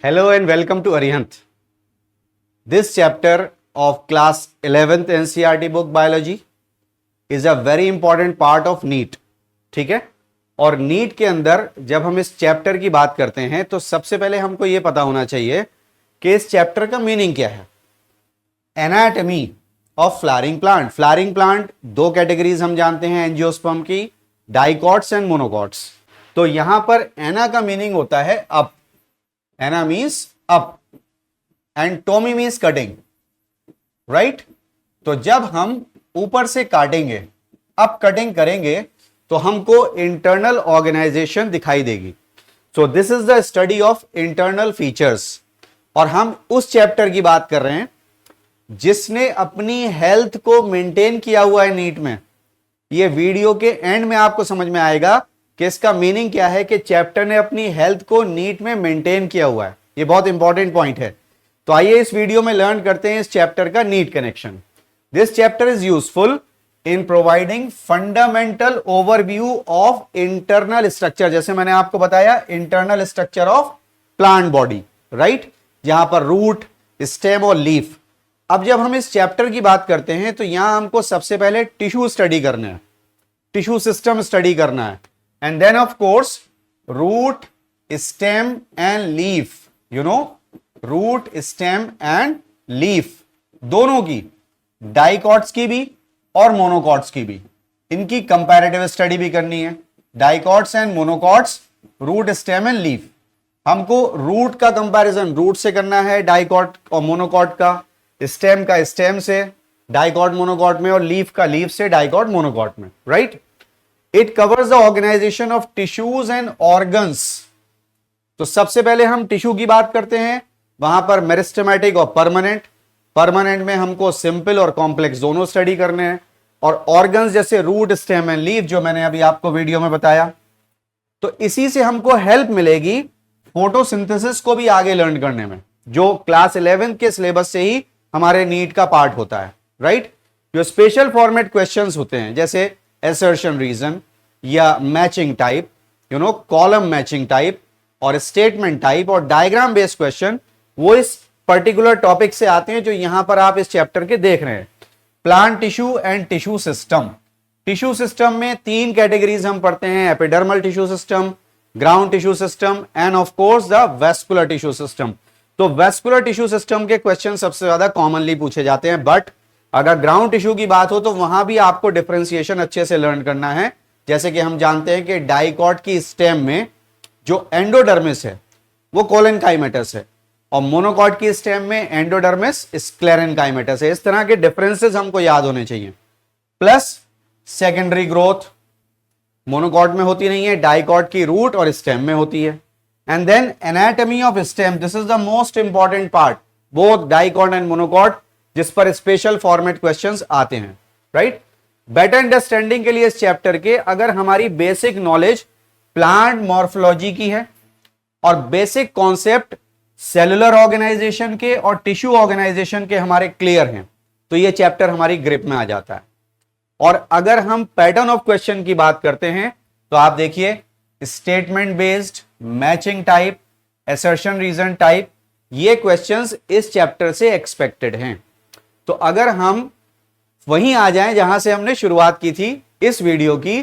Hello and welcome to Arihant. This chapter of class 11th NCERT book biology is a very important part of NEET. ठीक है, और NEET के अंदर जब हम इस चैप्टर की बात करते हैं तो सबसे पहले हमको यह पता होना चाहिए कि इस चैप्टर का मीनिंग क्या है. Anatomy of flowering plant. Flowering plant दो कैटेगरीज हम जानते हैं एंजियोस्पर्म की, डाइकॉट्स एंड मोनोकॉट्स. तो यहां पर एना का मीनिंग होता है up. Ana means up and tomy means cutting, right. तो जब हम ऊपर से काटेंगे, अप कटिंग करेंगे, तो हमको इंटरनल ऑर्गेनाइजेशन दिखाई देगी. So this is the study of internal features. और हम उस चैप्टर की बात कर रहे हैं जिसने अपनी हेल्थ को मेंटेन किया हुआ है नीट में. ये वीडियो के एंड में आपको समझ में आएगा कि इसका मीनिंग क्या है कि चैप्टर ने अपनी हेल्थ को नीट में मेंटेन किया हुआ है. ये बहुत इंपॉर्टेंट पॉइंट है. तो आइए इस वीडियो में लर्न करते हैं इस चैप्टर का NEET connection. This chapter is useful in providing fundamental overview of internal structure. जैसे मैंने आपको बताया, internal structure of plant body, right, जहां पर रूट, स्टेम और लीफ. अब जब हम इस चैप्टर की बात करते हैं तो यहां हमको सबसे पहले टिश्यू स्टडी करना है, टिश्यू सिस्टम स्टडी करना है. And then of course root, stem and leaf. You know, root, stem and leaf दोनों की, डाइकॉट्स की भी और मोनोकॉट्स की भी, इनकी कंपैरेटिव स्टडी भी करनी है. Dicots and monocots, root, stem and leaf. हमको रूट का कंपैरिजन रूट से करना है डाइकॉट और मोनोकॉट का, स्टेम का स्टेम से डाइकॉट मोनोकॉट में, और लीफ का लीफ से डाइकॉट मोनोकॉट में, right. It covers the organisation of tissues and organs. तो सबसे पहले हम टिश्यू की बात करते हैं. वहां पर मेरिस्टेमेटिक और परमानेंट. परमानेंट में हमको सिंपल और कॉम्प्लेक्स दोनों स्टडी करने हैं. और ऑर्गन्स जैसे रूट, स्टेम एंड लीफ जो मैंने अभी आपको वीडियो में बताया. तो इसी से हमको हेल्प मिलेगी फोटोसिंथेसिस को भी आगे लर्न करने में, जो क्लास 11 के सिलेबस से ही हमारे नीट का पार्ट होता है, राइट. जो स्पेशल फॉर्मेट क्वेश्चंस होते हैं जैसे एसर्शन रीजन या matching type, you know, column matching type और स्टेटमेंट टाइप और डायग्राम बेस्ड क्वेश्चन, वो इस पर्टिकुलर टॉपिक से आते हैं जो यहां पर आप इस चैप्टर के देख रहे हैं. Plant tissue and tissue system. Tissue system में तीन कैटेगरीज हम पढ़ते हैं: epidermal tissue system, ground tissue system end of course the vascular tissue system. तो वेस्कुलर टिश्यू सिस्टम के क्वेश्चन सबसे ज्यादा कॉमनली पूछे जाते हैं. बट अगर ग्राउंड टिश्यू की बात हो तो वहां भी आपको डिफरेंशिएशन अच्छे से लर्न करना है. जैसे कि हम जानते हैं कि डाइकॉट की स्टेम में जो एंडोडर्मिस है वो कोलेनकाइमेटस है, और मोनोकॉट की स्टेम में एंडोडर्मिस स्क्लेरेनकाइमेटस है. इस तरह के डिफरेंसेस हमको याद होने चाहिए. प्लस सेकेंडरी ग्रोथ मोनोकॉट में होती नहीं है, डाइकॉट की रूट और स्टेम में होती है. And then anatomy of stem. This is the most important part, both dicot and monocot, जिस पर स्पेशल फॉर्मेट क्वेश्चंस आते हैं, राइट. बेटर अंडरस्टैंडिंग के लिए इस चैप्टर के अगर हमारी बेसिक नॉलेज प्लांट मॉर्फोलॉजी की है और बेसिक कॉन्सेप्ट सेलुलर ऑर्गेनाइजेशन के और टिश्यू ऑर्गेनाइजेशन के हमारे क्लियर हैं, तो ये चैप्टर हमारी ग्रिप में आ जाता है. और अगर हम पैटर्न ऑफ क्वेश्चन की बात करते हैं तो आप देखिए, statement based, matching type, assertion reason type, ये क्वेश्चंस इस चैप्टर से एक्सपेक्टेड हैं. तो अगर हम वहीं आ जाएं जहां से हमने शुरुआत की थी इस वीडियो की,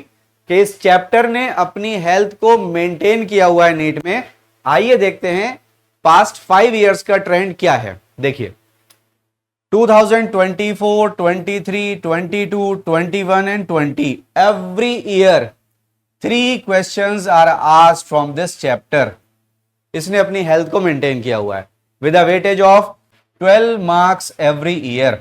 कि इस चैप्टर ने अपनी हेल्थ को मेंटेन किया हुआ है नीट में. आइए देखते हैं पास्ट 5 इयर्स का ट्रेंड क्या है. देखिए 2024, 23, 22, 21 and 20, every year 3 questions are asked from this chapter. इसने अपनी हेल्थ को मेंटेन किया हुआ है with a weightage of 12 marks every year.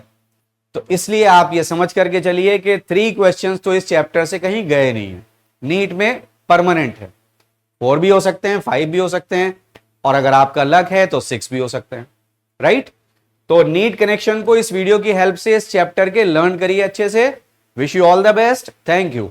तो इसलिए आप ये समझ करके चलिए कि 3 क्वेश्चंस तो इस चैप्टर से कहीं गए नहीं है. नीट में परमानेंट है. 4 भी हो सकते हैं, 5 भी हो सकते हैं, और अगर आपका लक है तो 6 भी हो सकते हैं, राइट. तो नीट कनेक्शन को इस वीडियो की हेल्प से इस चैप्टर के लर्न करिए अच्छे से. Wish you all the best. Thank you.